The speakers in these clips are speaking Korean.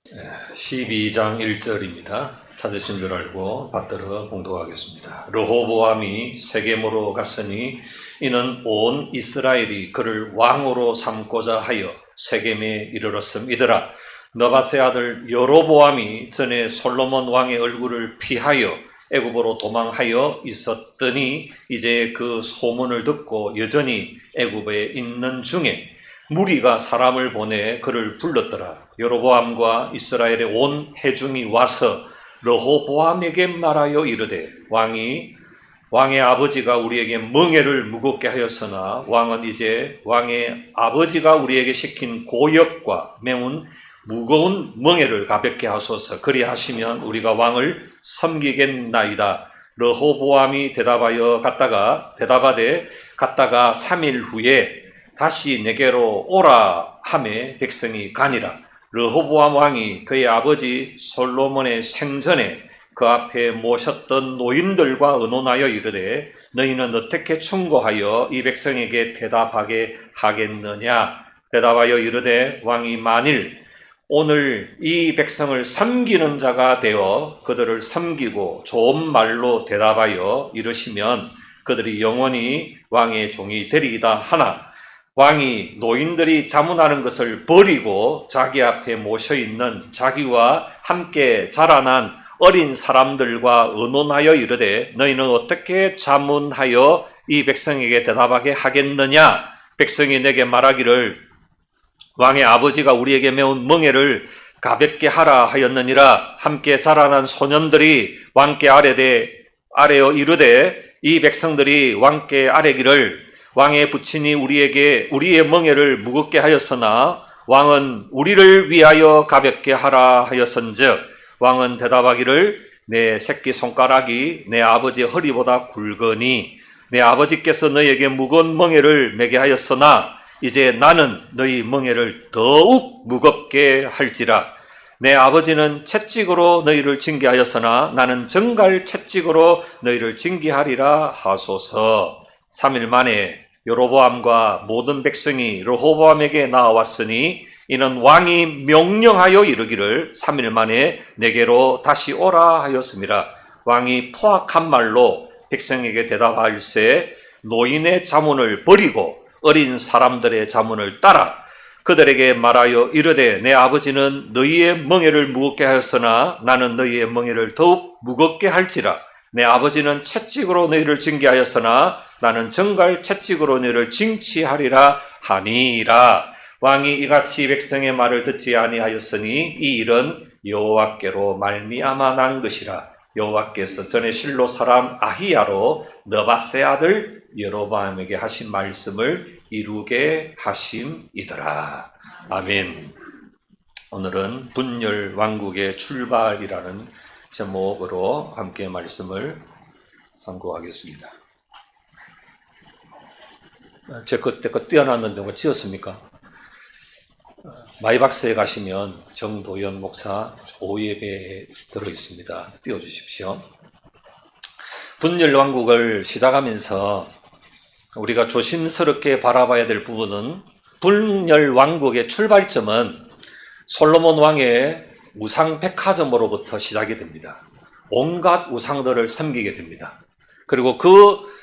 12장 1절입니다. 찾으신 줄 알고 받들어 봉독하겠습니다. 르호보암이 세겜으로 갔으니 이는 온 이스라엘이 그를 왕으로 삼고자 하여 세겜에 이르렀음이더라. 느밧의 아들 여로보암이 전에 솔로몬 왕의 얼굴을 피하여 애굽으로 도망하여 있었더니 이제 그 소문을 듣고 여전히 애굽에 있는 중에 무리가 사람을 보내 그를 불렀더라. 여로보암과 이스라엘의 온 회중이 와서 르호보암에게 말하여 이르되 왕의 아버지가 우리에게 멍에를 무겁게 하였으나 왕은 이제 왕의 아버지가 우리에게 시킨 고역과 매운 무거운 멍에를 가볍게 하소서. 그리하시면 우리가 왕을 섬기겠나이다. 르호보암이 대답하되 갔다가 3일 후에 다시 내게로 오라 하매 백성이 가니라. 르호보암 왕이 그의 아버지 솔로몬의 생전에 그 앞에 모셨던 노인들과 의논하여 이르되 너희는 어떻게 충고하여 이 백성에게 대답하게 하겠느냐. 대답하여 이르되 왕이 만일 오늘 이 백성을 섬기는 자가 되어 그들을 섬기고 좋은 말로 대답하여 이르시면 그들이 영원히 왕의 종이 되리이다 하나 왕이 노인들이 자문하는 것을 버리고 자기 앞에 모셔있는 자기와 함께 자라난 어린 사람들과 의논하여 이르되 너희는 어떻게 자문하여 이 백성에게 대답하게 하겠느냐. 백성이 내게 말하기를 왕의 아버지가 우리에게 메운 멍에를 가볍게 하라 하였느니라. 함께 자라난 소년들이 왕께 아뢰어 이르되 이 백성들이 왕께 아뢰기를 왕의 부친이 우리의 멍에를 무겁게 하였으나 왕은 우리를 위하여 가볍게 하라 하였은즉 왕은 대답하기를 내 새끼 손가락이 내 아버지의 허리보다 굵으니 내 아버지께서 너희에게 무거운 멍에를 매게 하였으나 이제 나는 너희 멍에를 더욱 무겁게 할지라. 내 아버지는 채찍으로 너희를 징계하였으나 나는 정갈 채찍으로 너희를 징계하리라 하소서. 3일 만에 여로보암과 모든 백성이 르호보암에게 나왔으니 이는 왕이 명령하여 이르기를 3일 만에 내게로 다시 오라 하였습니다. 왕이 포악한 말로 백성에게 대답할세 노인의 자문을 버리고 어린 사람들의 자문을 따라 그들에게 말하여 이르되 내 아버지는 너희의 멍에를 무겁게 하였으나 나는 너희의 멍에를 더욱 무겁게 할지라. 내 아버지는 채찍으로 너희를 징계하였으나 나는 정갈 채찍으로 너희를 징치하리라 하니라. 왕이 이같이 백성의 말을 듣지 아니하였으니 이 일은 여호와께로 말미암아 난 것이라. 여호와께서 전에 실로 사람 아히야로 느밧의 아들 여로보암에게 하신 말씀을 이루게 하심이더라. 아멘. 오늘은 분열 왕국의 출발이라는 제목으로 함께 말씀을 상고하겠습니다. 제 그때껏 띄어놨는데 뭐 지었습니까? 마이박스에 가시면 정도연 목사 오예배에 들어있습니다. 띄워주십시오. 분열 왕국을 시작하면서 우리가 조심스럽게 바라봐야 될 부분은 분열 왕국의 출발점은 솔로몬 왕의 우상 백화점으로부터 시작이 됩니다. 온갖 우상들을 섬기게 됩니다. 그리고 그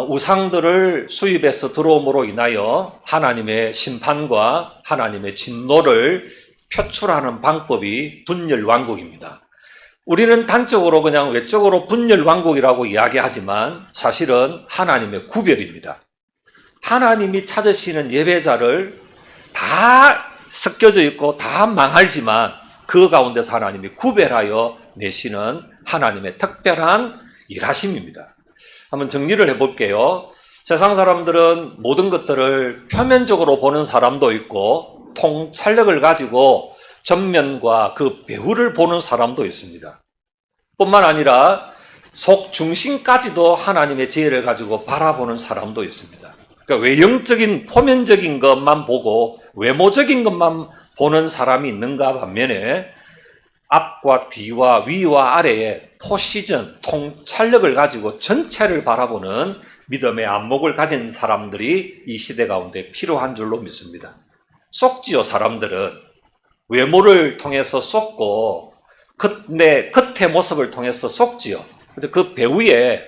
우상들을 수입해서 들어옴으로 인하여 하나님의 심판과 하나님의 진노를 표출하는 방법이 분열 왕국입니다. 우리는 단적으로 그냥 외적으로 분열 왕국이라고 이야기하지만 사실은 하나님의 구별입니다. 하나님이 찾으시는 예배자를 다 섞여져 있고 다 망할지만 그 가운데서 하나님이 구별하여 내시는 하나님의 특별한 일하심입니다. 한번 정리를 해볼게요. 세상 사람들은 모든 것들을 표면적으로 보는 사람도 있고 통찰력을 가지고 전면과 그 배후를 보는 사람도 있습니다. 뿐만 아니라 속 중심까지도 하나님의 지혜를 가지고 바라보는 사람도 있습니다. 그러니까 외형적인 표면적인 것만 보고 외모적인 것만 보는 사람이 있는가 반면에 앞과 뒤와 위와 아래에 포시전, 통찰력을 가지고 전체를 바라보는 믿음의 안목을 가진 사람들이 이 시대 가운데 필요한 줄로 믿습니다. 속지요 사람들은 외모를 통해서 속고 내 겉의 모습을 통해서 속지요. 그래서 그 배후에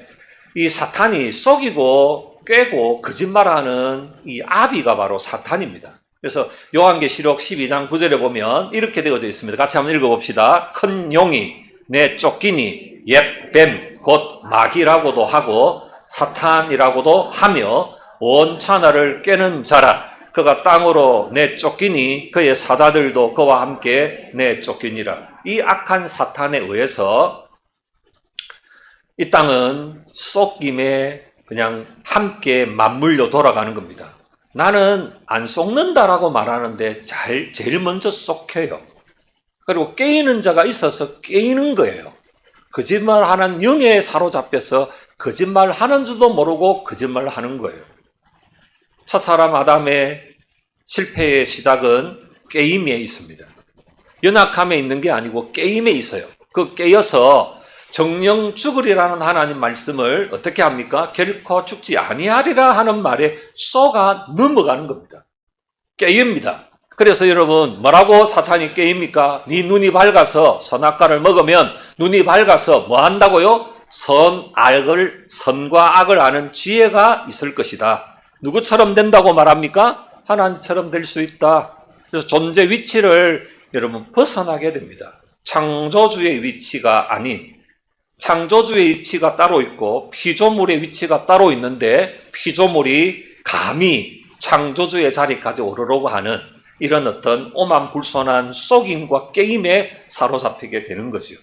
이 사탄이 속이고 꿰고 거짓말하는 이 아비가 바로 사탄입니다. 그래서 요한계시록 12장 9절에 보면 이렇게 되어져 있습니다. 같이 한번 읽어봅시다. 큰 용이 내쫓기니 옛 뱀 곧 마귀라고도 하고 사탄이라고도 하며 온 천하를 꿰는 자라. 그가 땅으로 내쫓기니 그의 사자들도 그와 함께 내쫓기니라. 이 악한 사탄에 의해서 이 땅은 속임에 그냥 함께 맞물려 돌아가는 겁니다. 나는 안 속는다라고 말하는데 제일 먼저 속혀요. 그리고 깨이는 자가 있어서 깨이는 거예요. 거짓말하는 영에 사로잡혀서 거짓말하는 줄도 모르고 거짓말하는 거예요. 첫사람 아담의 실패의 시작은 깨임에 있습니다. 연약함에 있는 게 아니고 깨임에 있어요. 그 깨어서 정령 죽으리라는 하나님 말씀을 어떻게 합니까? 결코 죽지 아니하리라 하는 말에 쏘가 넘어가는 겁니다. 깨입니다. 그래서 여러분 뭐라고 사탄이 깨입니까? 네 눈이 밝아서 선악과를 먹으면 눈이 밝아서 뭐 한다고요? 선과 악을 아는 지혜가 있을 것이다. 누구처럼 된다고 말합니까? 하나님처럼 될 수 있다. 그래서 존재 위치를 여러분 벗어나게 됩니다. 창조주의 위치가 아닌 창조주의 위치가 따로 있고 피조물의 위치가 따로 있는데 피조물이 감히 창조주의 자리까지 오르려고 하는 이런 어떤 오만불손한 속임과 게임에 사로잡히게 되는 거죠.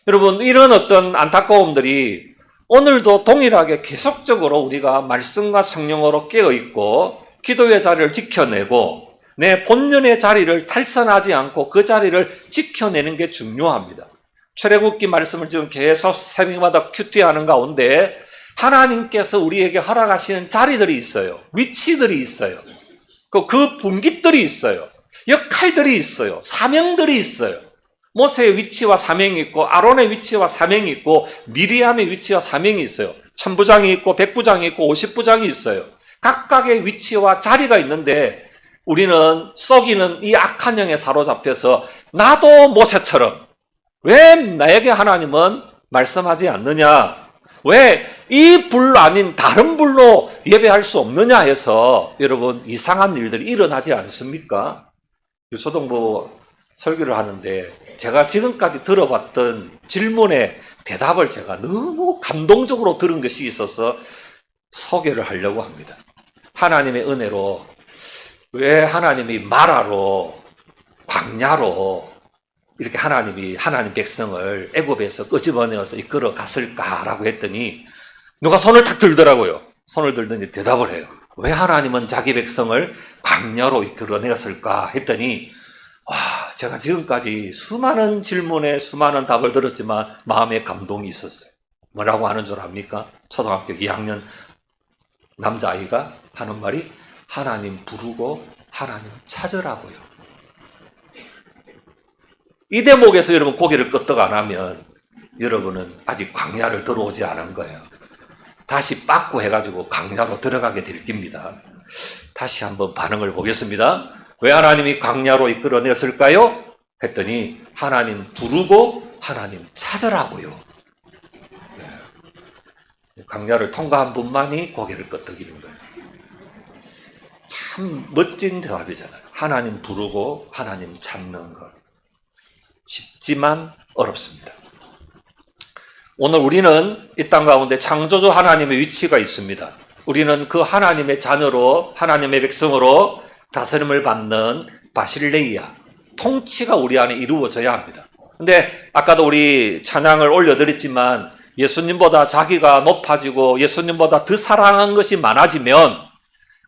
여러분 이런 어떤 안타까움들이 오늘도 동일하게 계속적으로 우리가 말씀과 성령으로 깨어있고 기도의 자리를 지켜내고 내 본연의 자리를 탈선하지 않고 그 자리를 지켜내는 게 중요합니다. 출애굽기 말씀을 지금 계속 새벽마다 큐티하는 가운데 하나님께서 우리에게 허락하시는 자리들이 있어요. 위치들이 있어요. 그 분깃들이 있어요. 역할들이 있어요. 사명들이 있어요. 모세의 위치와 사명이 있고 아론의 위치와 사명이 있고 미리암의 위치와 사명이 있어요. 천부장이 있고 백부장이 있고 50부장이 있어요. 각각의 위치와 자리가 있는데 우리는 썩이는 이 악한 영에 사로잡혀서 나도 모세처럼 왜 나에게 하나님은 말씀하지 않느냐? 왜 이 불 아닌 다른 불로 예배할 수 없느냐 해서 여러분 이상한 일들이 일어나지 않습니까? 유초동부 설교를 하는데 제가 지금까지 들어봤던 질문에 대답을 제가 너무 감동적으로 들은 것이 있어서 소개를 하려고 합니다. 하나님의 은혜로 왜 하나님이 마라로 광야로 이렇게 하나님 백성을 애굽에서 끄집어내어서 이끌어 갔을까라고 했더니 누가 손을 탁 들더라고요. 손을 들더니 대답을 해요. 왜 하나님은 자기 백성을 광야로 이끌어내었을까 했더니 제가 지금까지 수많은 질문에 수많은 답을 들었지만 마음에 감동이 있었어요. 뭐라고 하는 줄 압니까? 초등학교 2학년 남자아이가 하는 말이 하나님 부르고 하나님 찾으라고요. 이 대목에서 여러분 고개를 끄덕 안 하면 여러분은 아직 광야를 들어오지 않은 거예요. 다시 빠꾸 해가지고 광야로 들어가게 될 겁니다. 다시 한번 반응을 보겠습니다. 왜 하나님이 광야로 이끌어냈을까요? 했더니 하나님 부르고 하나님 찾으라고요. 광야를 통과한 분만이 고개를 끄덕이는 거예요. 참 멋진 대답이잖아요. 하나님 부르고 하나님 찾는 것. 쉽지만 어렵습니다. 오늘 우리는 이 땅 가운데 창조주 하나님의 위치가 있습니다. 우리는 그 하나님의 자녀로 하나님의 백성으로 다스림을 받는 바실레이아, 통치가 우리 안에 이루어져야 합니다. 근데 아까도 우리 찬양을 올려드렸지만 예수님보다 자기가 높아지고 예수님보다 더 사랑한 것이 많아지면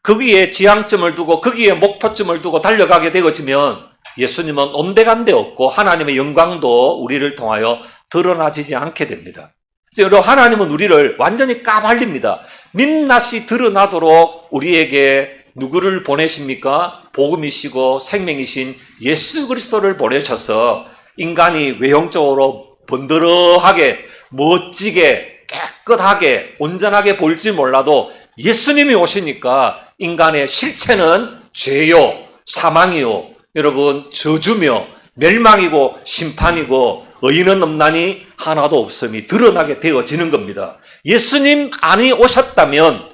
거기에 지향점을 두고 거기에 목표점을 두고 달려가게 되어지면 예수님은 온데간데 없고 하나님의 영광도 우리를 통하여 드러나지지 않게 됩니다. 그래서 하나님은 우리를 완전히 까발립니다. 민낯이 드러나도록 우리에게 누구를 보내십니까? 복음이시고 생명이신 예수 그리스도를 보내셔서 인간이 외형적으로 번들어하게 멋지게 깨끗하게 온전하게 보일지 몰라도 예수님이 오시니까 인간의 실체는 죄요 사망이요 여러분 저주며 멸망이고 심판이고 의인은 없나니 하나도 없음이 드러나게 되어지는 겁니다. 예수님 안이 오셨다면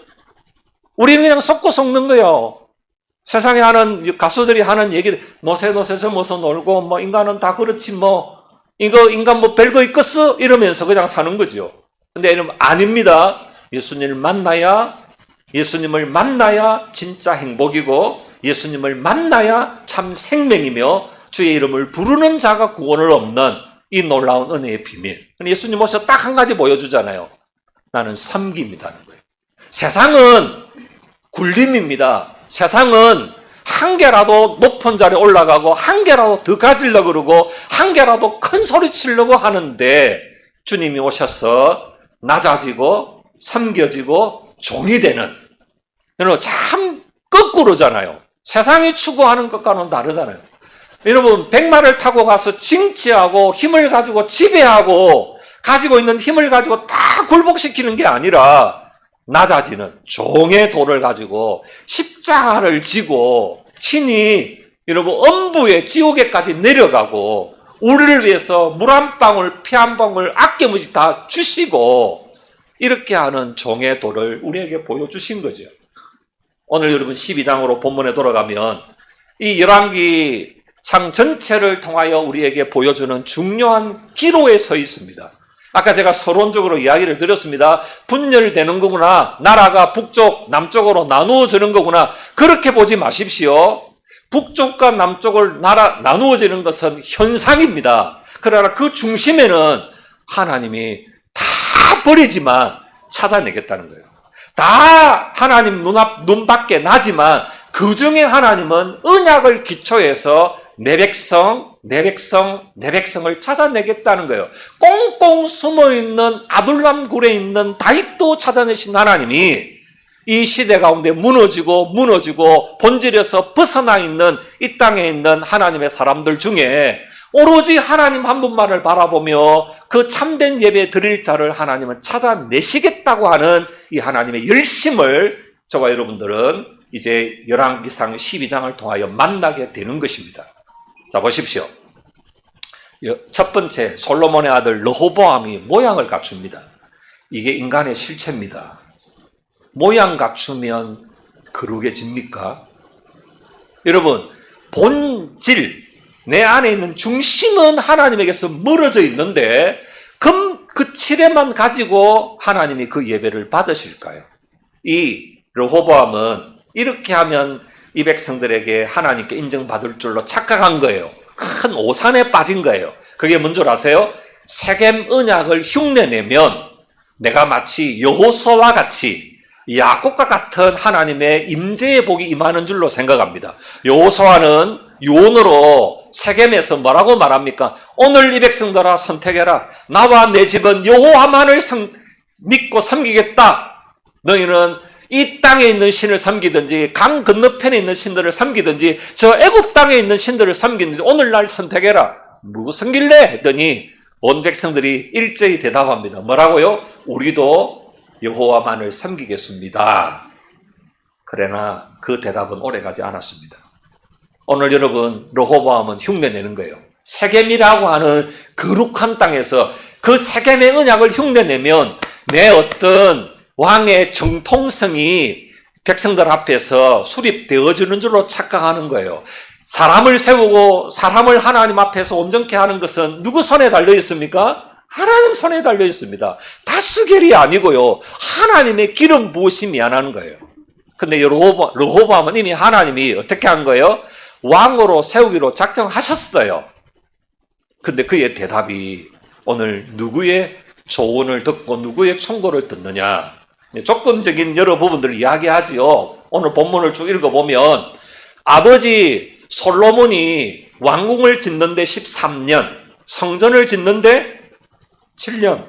우리는 그냥 속고 속는 거예요. 세상에 하는 가수들이 하는 얘기들 노새 젊어서 놀고 뭐 인간은 다 그렇지 뭐 이거 인간 뭐 별거 있겠어 이러면서 그냥 사는 거죠. 근데 이러면 아닙니다. 예수님을 만나야 진짜 행복이고 예수님을 만나야 참 생명이며 주의 이름을 부르는 자가 구원을 얻는 이 놀라운 은혜의 비밀. 예수님 오셔서 딱 한 가지 보여주잖아요. 나는 섬김이다는 거예요. 세상은 굴림입니다. 세상은 한 개라도 높은 자리에 올라가고 한 개라도 더 가지려고 그러고 한 개라도 큰 소리 치려고 하는데 주님이 오셔서 낮아지고 섬겨지고 종이 되는 여러분 참 거꾸로잖아요. 세상이 추구하는 것과는 다르잖아요. 여러분 백마를 타고 가서 징치하고 힘을 가지고 지배하고 가지고 있는 힘을 가지고 다 굴복시키는 게 아니라 낮아지는 종의 도를 가지고 십자가를 지고 친히 여러분 엄부의 지옥에까지 내려가고 우리를 위해서 물 한 방울 피 한 방울 아낌없이 다 주시고 이렇게 하는 종의 도를 우리에게 보여주신 거죠. 오늘 여러분 12장으로 본문에 돌아가면 이 열왕기 상 전체를 통하여 우리에게 보여주는 중요한 기로에 서 있습니다. 아까 제가 서론적으로 이야기를 드렸습니다. 분열되는 거구나. 나라가 북쪽, 남쪽으로 나누어지는 거구나. 그렇게 보지 마십시오. 북쪽과 남쪽을 나누어지는 것은 현상입니다. 그러나 그 중심에는 하나님이 다 버리지만 찾아내겠다는 거예요. 다 하나님 눈 밖에 나지만 그 중에 하나님은 언약을 기초해서 내 백성을 찾아내겠다는 거예요. 꽁꽁 숨어있는 아둘람 굴에 있는 다윗도 찾아내신 하나님이 이 시대 가운데 무너지고 본질에서 벗어나 있는 이 땅에 있는 하나님의 사람들 중에 오로지 하나님 한 분만을 바라보며 그 참된 예배 드릴 자를 하나님은 찾아내시겠다고 하는 이 하나님의 열심을 저와 여러분들은 이제 열왕기상 12장을 통하여 만나게 되는 것입니다. 자, 보십시오. 첫 번째, 솔로몬의 아들 르호보암이 모양을 갖춥니다. 이게 인간의 실체입니다. 모양 갖추면 거룩해집니까? 여러분, 본질, 내 안에 있는 중심은 하나님에게서 멀어져 있는데 그 칠에만 가지고 하나님이 그 예배를 받으실까요? 이 르호보암은 이렇게 하면 이 백성들에게 하나님께 인정받을 줄로 착각한 거예요. 큰 오산에 빠진 거예요. 그게 뭔 줄 아세요? 세겜 언약을 흉내내면 내가 마치 여호수아와 같이 야곱과 같은 하나님의 임재의 복이 임하는 줄로 생각합니다. 여호수아는 유언으로 세겜에서 뭐라고 말합니까? 오늘 이 백성들아 선택해라. 나와 내 집은 여호와만을 믿고 섬기겠다. 너희는 이 땅에 있는 신을 섬기든지 강 건너편에 있는 신들을 섬기든지 저 애굽 땅에 있는 신들을 섬기든지 오늘날 선택해라. 누구 섬길래? 했더니 온 백성들이 일제히 대답합니다. 뭐라고요? 우리도 여호와만을 섬기겠습니다. 그러나 그 대답은 오래가지 않았습니다. 오늘 여러분 르호보암은 흉내내는 거예요. 세겜이라고 하는 거룩한 땅에서 그 세겜의 언약을 흉내내면 내 어떤 왕의 정통성이 백성들 앞에서 수립되어지는 줄로 착각하는 거예요. 사람을 세우고 사람을 하나님 앞에서 온전케 하는 것은 누구 손에 달려 있습니까? 하나님 손에 달려 있습니다. 다수결이 아니고요. 하나님의 기름 부으심이 안 하는 거예요. 근데 르호보암은 이미 하나님이 어떻게 한 거예요? 왕으로 세우기로 작정하셨어요. 근데 그의 대답이 오늘 누구의 조언을 듣고 누구의 충고를 듣느냐? 조건적인 여러 부분들을 이야기하지요. 오늘 본문을 쭉 읽어보면 아버지 솔로몬이 왕궁을 짓는데 13년, 성전을 짓는데 7년.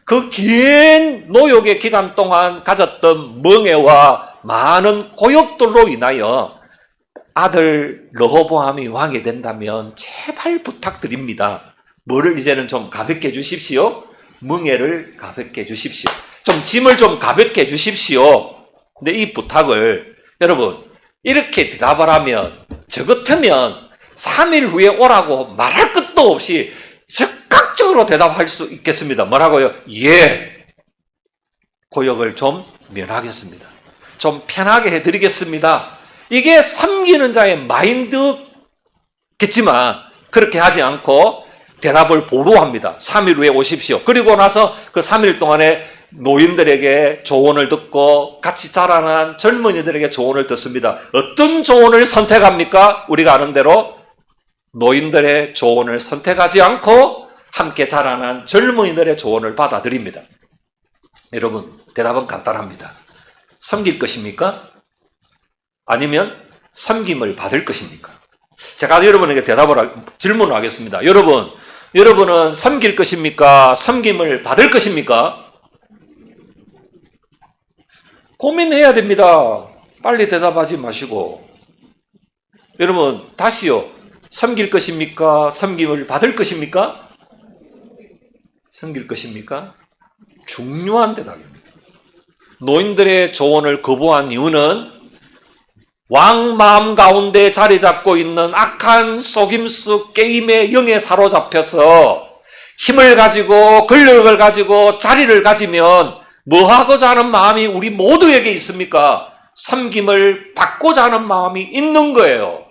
그 긴 노역의 기간 동안 가졌던 멍에와 많은 고역들로 인하여 아들 르호보암이 왕이 된다면 제발 부탁드립니다. 뭐를 이제는 좀 가볍게 해주십시오. 멍에를 가볍게 해주십시오. 좀 짐을 좀 가볍게 해주십시오. 근데 이 부탁을 여러분 이렇게 대답을 하면 저 같으면 3일 후에 오라고 말할 것도 없이 즉각적으로 대답할 수 있겠습니다. 뭐라고요? 예. 고역을 좀 면하겠습니다. 좀 편하게 해드리겠습니다. 이게 섬기는 자의 마인드겠지만 그렇게 하지 않고 대답을 보루합니다. 3일 후에 오십시오. 그리고 나서 그 3일 동안에 노인들에게 조언을 듣고 같이 자라난 젊은이들에게 조언을 듣습니다. 어떤 조언을 선택합니까? 우리가 아는 대로 노인들의 조언을 선택하지 않고 함께 자라난 젊은이들의 조언을 받아들입니다. 여러분, 대답은 간단합니다. 섬길 것입니까? 아니면 섬김을 받을 것입니까? 제가 여러분에게 질문을 하겠습니다. 여러분은 섬길 것입니까? 섬김을 받을 것입니까? 고민해야 됩니다. 빨리 대답하지 마시고. 여러분, 다시요. 섬길 것입니까? 섬김을 받을 것입니까? 섬길 것입니까? 중요한 대답입니다. 노인들의 조언을 거부한 이유는 왕 마음 가운데 자리 잡고 있는 악한 속임수 게임의 영에 사로잡혀서 힘을 가지고 권력을 가지고 자리를 가지면 뭐 하고자 하는 마음이 우리 모두에게 있습니까? 섬김을 받고자 하는 마음이 있는 거예요.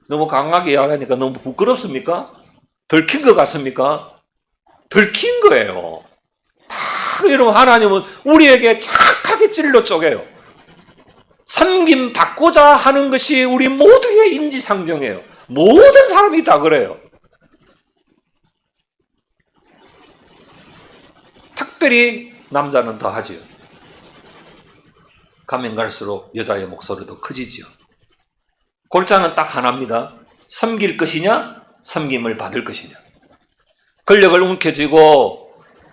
너무 강하게 이야기하니까 너무 부끄럽습니까? 들킨 것 같습니까? 들킨 거예요. 다 여러분, 하나님은 우리에게 착하게 찔러 쪼개요. 섬김 받고자 하는 것이 우리 모두의 인지상정이에요. 모든 사람이 다 그래요. 특별히 남자는 더 하지요. 가면 갈수록 여자의 목소리도 커지지요. 골자는 딱 하나입니다. 섬길 것이냐, 섬김을 받을 것이냐. 권력을 움켜쥐고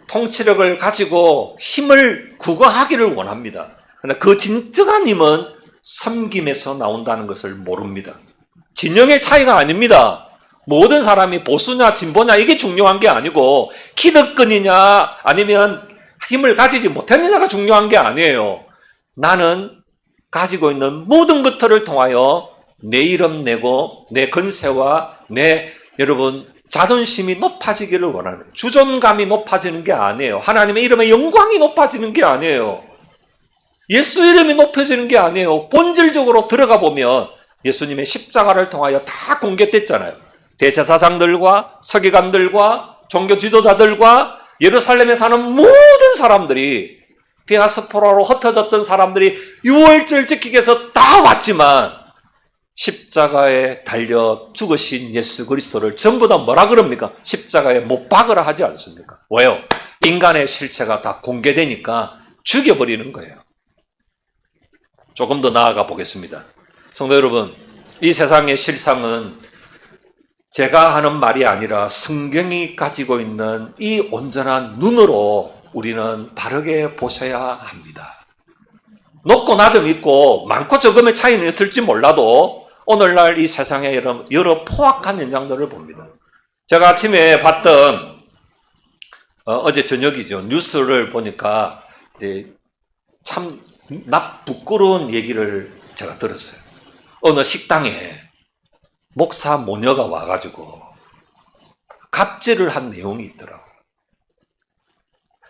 통치력을 가지고 힘을 구가하기를 원합니다. 그러나 그 진정한 힘은 섬김에서 나온다는 것을 모릅니다. 진영의 차이가 아닙니다. 모든 사람이 보수냐 진보냐 이게 중요한 게 아니고 기득권이냐 아니면 힘을 가지지 못했느냐가 중요한 게 아니에요. 나는 가지고 있는 모든 것들을 통하여 내 이름 내고 내 건세와 내 여러분 자존심이 높아지기를 원하는, 주존감이 높아지는 게 아니에요. 하나님의 이름의 영광이 높아지는 게 아니에요. 예수 이름이 높여지는 게 아니에요. 본질적으로 들어가 보면 예수님의 십자가를 통하여 다 공개됐잖아요. 대제사장들과 서기관들과 종교 지도자들과 예루살렘에 사는 모든 사람들이 디아스포라로 흩어졌던 사람들이 유월절 지키기 위해서 다 왔지만 십자가에 달려 죽으신 예수 그리스도를 전부 다 뭐라 그럽니까? 십자가에 못 박으라 하지 않습니까? 왜요? 인간의 실체가 다 공개되니까 죽여버리는 거예요. 조금 더 나아가 보겠습니다. 성도 여러분, 이 세상의 실상은 제가 하는 말이 아니라 성경이 가지고 있는 이 온전한 눈으로 우리는 바르게 보셔야 합니다. 높고 낮음 있고 많고 적음의 차이는 있을지 몰라도 오늘날 이 세상에 여러 포악한 현장들을 봅니다. 제가 아침에 봤던 어제 저녁이죠. 뉴스를 보니까 이제 참 부끄러운 얘기를 제가 들었어요. 어느 식당에 목사 모녀가 와가지고 갑질을 한 내용이 있더라고요.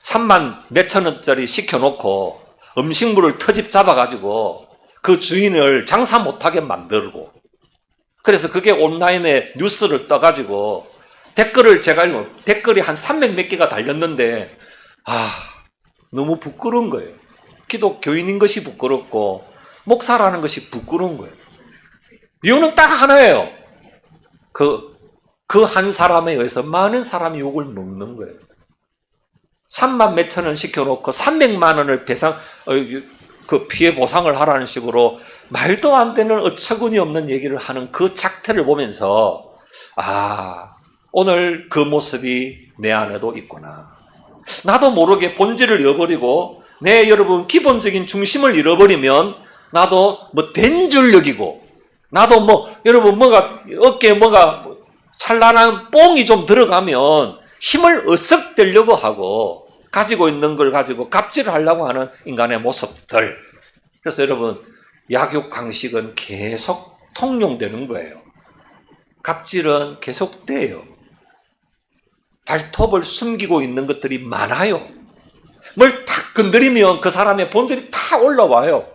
3만 몇천 원짜리 시켜놓고 음식물을 터집 잡아가지고 그 주인을 장사 못하게 만들고, 그래서 그게 온라인에 뉴스를 떠가지고 댓글이 한 300 몇 개가 달렸는데 너무 부끄러운 거예요. 기독교인인 것이 부끄럽고 목사라는 것이 부끄러운 거예요. 이유는 딱 하나예요. 그 한 사람에 의해서 많은 사람이 욕을 먹는 거예요. 3만 몇천 원 시켜놓고 300만 원을 피해 보상을 하라는 식으로 말도 안 되는 어처구니 없는 얘기를 하는 그 작태를 보면서 오늘 그 모습이 내 안에도 있구나. 나도 모르게 본질을 잃어버리고 내 여러분 기본적인 중심을 잃어버리면 나도 된 줄 여기고, 나도 여러분 어깨에 찬란한 뽕이 좀 들어가면 힘을 어석대려고 하고 가지고 있는 걸 가지고 갑질을 하려고 하는 인간의 모습들. 그래서 여러분, 약육 강식은 계속 통용되는 거예요. 갑질은 계속돼요. 발톱을 숨기고 있는 것들이 많아요. 뭘 탁 건드리면 그 사람의 본들이 다 올라와요.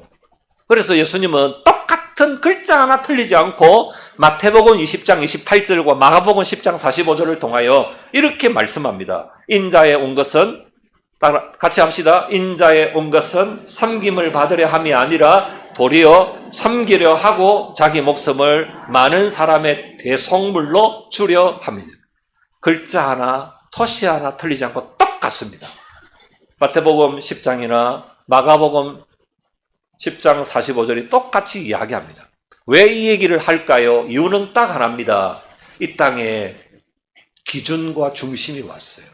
그래서 예수님은 똑같은 글자 하나 틀리지 않고 마태복음 20장 28절과 마가복음 10장 45절을 통하여 이렇게 말씀합니다. 인자에 온 것은, 같이 합시다. 인자에 온 것은 섬김을 받으려 함이 아니라 도리어 섬기려 하고 자기 목숨을 많은 사람의 대속물로 주려 합니다. 글자 하나, 토시 하나 틀리지 않고 똑같습니다. 마태복음 10장이나 마가복음 10장 45절이 똑같이 이야기합니다. 왜 이 얘기를 할까요? 이유는 딱 하나입니다. 이 땅에 기준과 중심이 왔어요.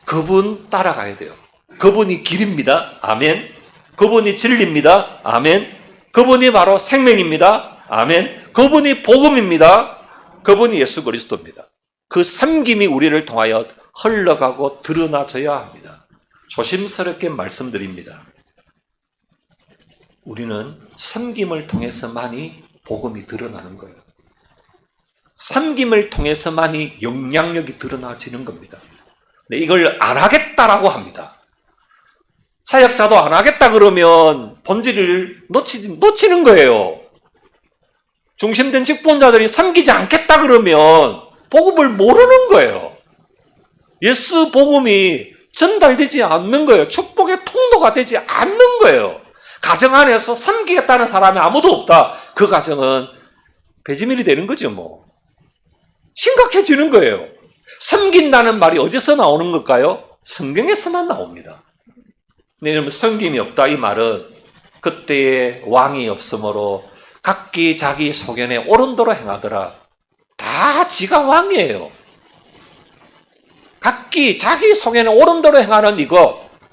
그분 따라가야 돼요. 그분이 길입니다. 아멘. 그분이 진리입니다. 아멘. 그분이 바로 생명입니다. 아멘. 그분이 복음입니다. 그분이 예수 그리스도입니다. 그 섬김이 우리를 통하여 흘러가고 드러나져야 합니다. 조심스럽게 말씀드립니다. 우리는 섬김을 통해서만이 복음이 드러나는 거예요. 섬김을 통해서만이 영향력이 드러나지는 겁니다. 근데 이걸 안 하겠다라고 합니다. 사역자도 안 하겠다 그러면 본질을 놓치는 거예요. 중심된 직분자들이 섬기지 않겠다 그러면 복음을 모르는 거예요. 예수 복음이 전달되지 않는 거예요. 축복의 통로가 되지 않는 거예요. 가정 안에서 섬기겠다는 사람이 아무도 없다. 그 가정은 배지밀이 되는 거죠, 뭐. 심각해지는 거예요. 섬긴다는 말이 어디서 나오는 걸까요? 성경에서만 나옵니다. 근데 여러분, 섬김이 없다 이 말은 그때의 왕이 없으므로 각기 자기 소견에 옳은대로 행하더라. 다 지가 왕이에요. 각기 자기 소견에 옳은대로 행하는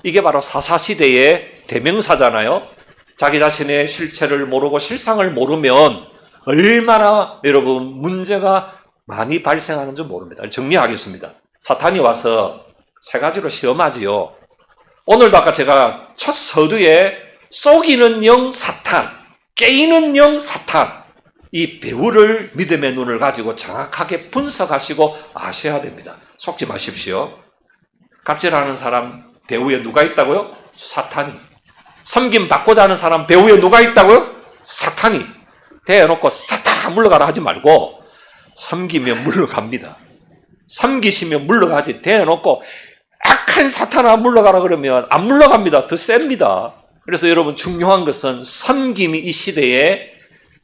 이게 바로 사사시대의 대명사잖아요. 자기 자신의 실체를 모르고 실상을 모르면 얼마나 여러분 문제가 많이 발생하는 줄 모릅니다. 정리하겠습니다. 사탄이 와서 세 가지로 시험하지요. 오늘도 아까 제가 첫 서두에 속이는 영 사탄, 깨이는 영 사탄, 이 배우를 믿음의 눈을 가지고 정확하게 분석하시고 아셔야 됩니다. 속지 마십시오. 갑질하는 사람 배후에 누가 있다고요? 사탄이. 섬김 받고자 하는 사람 배후에 누가 있다고요? 사탄이. 대놓고 사탄아 물러가라 하지 말고 섬기면 물러갑니다. 섬기시면 물러가지. 대놓고 악한 사탄아 물러가라 그러면 안 물러갑니다. 더 셉니다. 그래서 여러분 중요한 것은 섬김이 이 시대에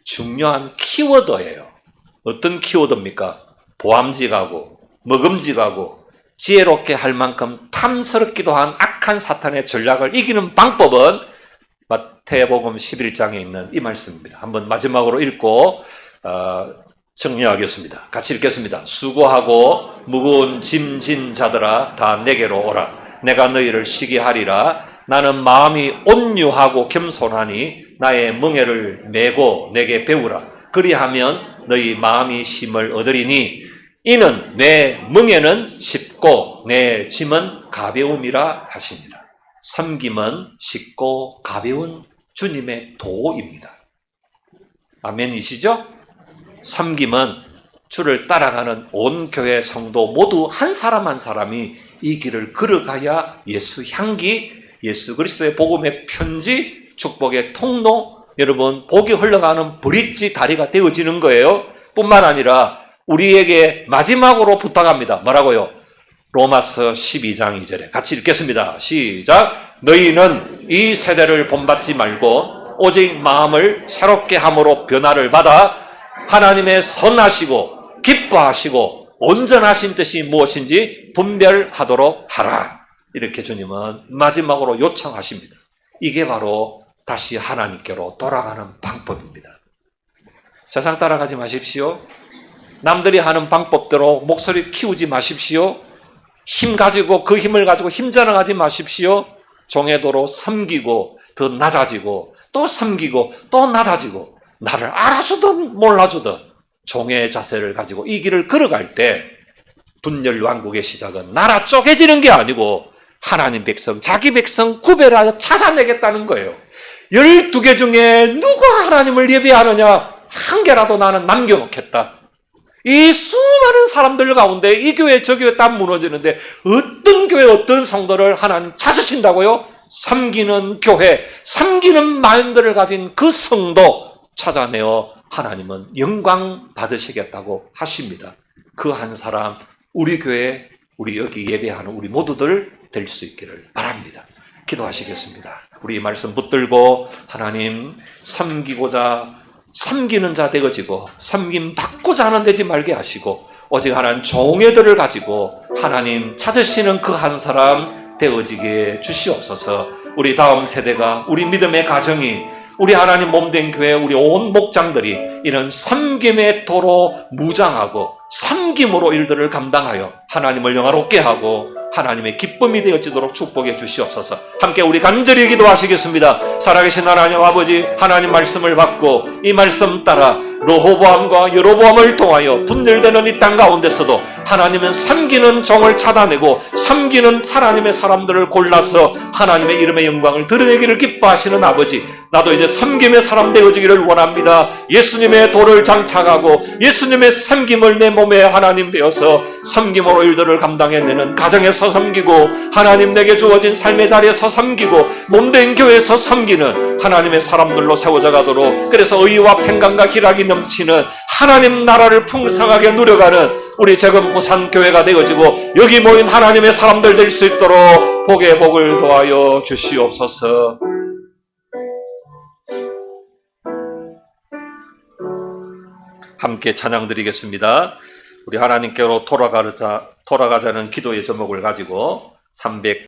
중요한 키워드예요. 어떤 키워드입니까? 보암직하고 먹음직하고 지혜롭게 할 만큼 탐스럽기도 한 악한 사탄의 전략을 이기는 방법은 마태복음 11장에 있는 이 말씀입니다. 한번 마지막으로 읽고 정리하겠습니다. 같이 읽겠습니다. 수고하고 무거운 짐 진 자들아 다 내게로 오라. 내가 너희를 쉬게 하리라. 나는 마음이 온유하고 겸손하니 나의 멍에를 메고 내게 배우라. 그리하면 너희 마음이 쉼을 얻으리니 이는 내 멍에는 쉽고 내 짐은 가벼움이라 하시니라. 섬김은 쉽고 가벼운 주님의 도입니다. 아멘이시죠? 섬김은 주를 따라가는 온 교회 성도 모두 한 사람 한 사람이 이 길을 걸어가야 예수 향기, 예수 그리스도의 복음의 편지, 축복의 통로, 여러분 복이 흘러가는 브릿지 다리가 되어지는 거예요. 뿐만 아니라 우리에게 마지막으로 부탁합니다. 뭐라고요? 로마서 12장 2절에 같이 읽겠습니다. 시작. 너희는 이 세대를 본받지 말고 오직 마음을 새롭게 함으로 변화를 받아 하나님의 선하시고 기뻐하시고 온전하신 뜻이 무엇인지 분별하도록 하라. 이렇게 주님은 마지막으로 요청하십니다. 이게 바로 다시 하나님께로 돌아가는 방법입니다. 세상 따라가지 마십시오. 남들이 하는 방법대로 목소리 키우지 마십시오. 힘 가지고 그 힘을 가지고 힘자랑하지 마십시오. 종의도로 섬기고 더 낮아지고 또 섬기고 또 낮아지고 나를 알아주든 몰라주든 종의 자세를 가지고 이 길을 걸어갈 때 분열왕국의 시작은 나라 쪼개지는 게 아니고 하나님 백성, 자기 백성 구별하여 찾아내겠다는 거예요. 12개 중에 누가 하나님을 예배하느냐? 한 개라도 나는 남겨놓겠다. 이 수많은 사람들 가운데 이 교회 저 교회 다 무너지는데 어떤 교회 어떤 성도를 하나님 찾으신다고요? 섬기는 교회, 섬기는 마인드를 가진 그 성도 찾아내어 하나님은 영광 받으시겠다고 하십니다. 그 한 사람 우리 교회, 우리 여기 예배하는 우리 모두들 될 수 있기를 바랍니다. 기도하시겠습니다. 우리 이 말씀 붙들고 하나님 섬기고자 섬기는 자 되어지고 섬김 받고자 하는 되지 말게 하시고 오직 하나님 종애들을 가지고 하나님 찾으시는 그 한 사람 되어지게 주시옵소서. 우리 다음 세대가 우리 믿음의 가정이 우리 하나님 몸된 교회 우리 온 목장들이 이런 섬김의 도로 무장하고 섬김으로 일들을 감당하여 하나님을 영화롭게 하고 하나님의 기쁨이 되어지도록 축복해 주시옵소서. 함께 우리 간절히 기도하시겠습니다. 살아계신 하나님 아버지, 하나님 말씀을 받고 이 말씀 따라 르호보암과 여로보암을 통하여 분열되는 이 땅 가운데서도 하나님은 섬기는 종을 찾아내고 섬기는 하나님의 사람들을 골라서 하나님의 이름의 영광을 드러내기를 기뻐하시는 아버지, 나도 이제 섬김의 사람 되어지기를 원합니다. 예수님의 도를 장착하고 예수님의 섬김을 내 몸에 하나님 되어서 섬김으로 일들을 감당해내는 가정에서 섬기고 하나님 내게 주어진 삶의 자리에서 섬기고 몸된 교회에서 섬기는 하나님의 사람들로 세워져 가도록, 그래서 의와 평강과 희락이 넘치는 하나님 나라를 풍성하게 누려가는 우리 재금 부산 교회가 되어지고 여기 모인 하나님의 사람들 될 수 있도록 복의 복을 더하여 주시옵소서. 함께 찬양 드리겠습니다. 우리 하나님께로 돌아가자는 기도의 제목을 가지고 300